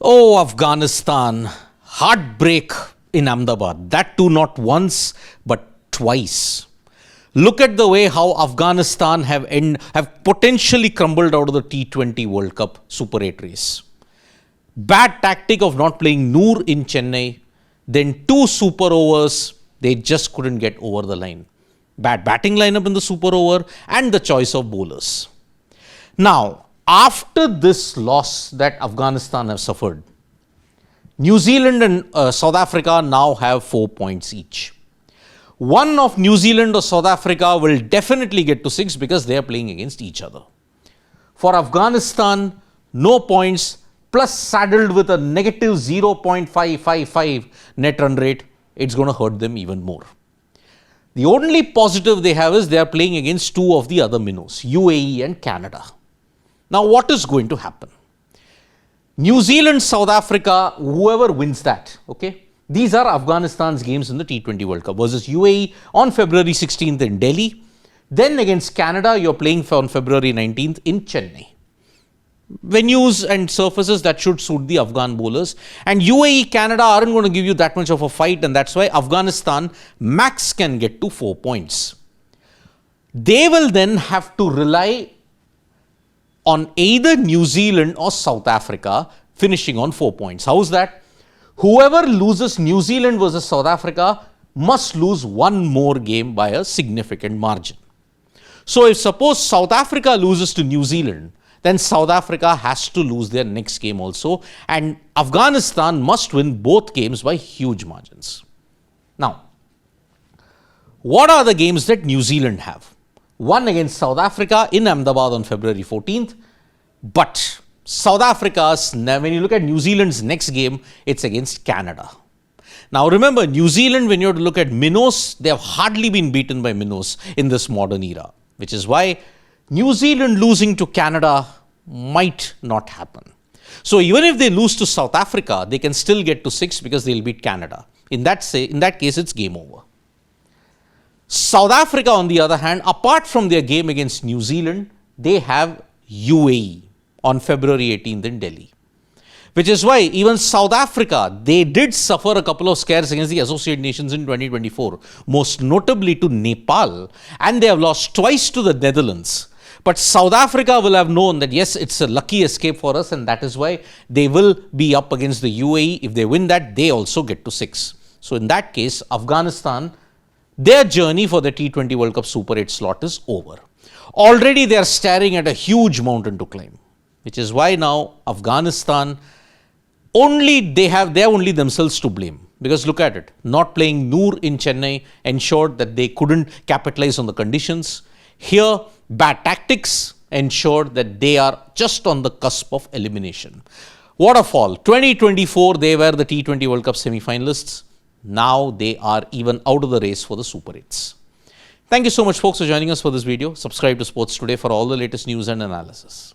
Oh, Afghanistan, heartbreak in Ahmedabad. That too not once, but twice. Look at the way how Afghanistan have potentially crumbled out of the T20 World Cup Super 8 race. Bad tactic of not playing Noor in Chennai, then two super overs, they just couldn't get over the line. Bad batting lineup in the super over and the choice of bowlers. Now, after this loss that Afghanistan have suffered, New Zealand and South Africa now have 4 points each. One of New Zealand or South Africa will definitely get to 6 because they are playing against each other. For Afghanistan, no points plus saddled with a negative 0.555 net run rate, it's going to hurt them even more. The only positive they have is they are playing against two of the other minnows, UAE and Canada. Now, what is going to happen? New Zealand, South Africa, whoever wins that, okay? These are Afghanistan's games in the T20 World Cup versus UAE on February 16th in Delhi. Then against Canada, you're playing on February 19th in Chennai. Venues and surfaces that should suit the Afghan bowlers. And UAE, Canada aren't going to give you that much of a fight, and that's why Afghanistan max can get to 4 points. They will then have to rely on either New Zealand or South Africa finishing on 4 points. How is that? Whoever loses New Zealand versus South Africa must lose one more game by a significant margin. So if suppose South Africa loses to New Zealand, then South Africa has to lose their next game also, and Afghanistan must win both games by huge margins. Now, what are the games that New Zealand have? One against South Africa in Ahmedabad on February 14th, but South Africa's, when you look at New Zealand's next game, it's against Canada. Now remember, New Zealand, when you have to look at minnows, they have hardly been beaten by minnows in this modern era, which is why New Zealand losing to Canada might not happen. So even if they lose to South Africa, they can still get to 6 because they'll beat Canada. In that case, it's game over. South Africa, on the other hand, apart from their game against New Zealand, they have UAE on February 18th in Delhi. Which is why even South Africa, they did suffer a couple of scares against the Associated Nations in 2024, most notably to Nepal, and they have lost twice to the Netherlands. But South Africa will have known that yes, it's a lucky escape for us, and that is why they will be up against the UAE. If they win that, they also get to 6. So in that case, Afghanistan, their journey for the T20 World Cup Super 8 slot is over. Already they are staring at a huge mountain to climb, which is why now Afghanistan, they have only themselves to blame. Because look at it, not playing Noor in Chennai ensured that they couldn't capitalize on the conditions. Here, bad tactics ensured that they are just on the cusp of elimination. What a fall. 2024, they were the T20 World Cup semi-finalists. Now they are even out of the race for the Super 8s. Thank you so much, folks, for joining us for this video. Subscribe to Sports Today for all the latest news and analysis.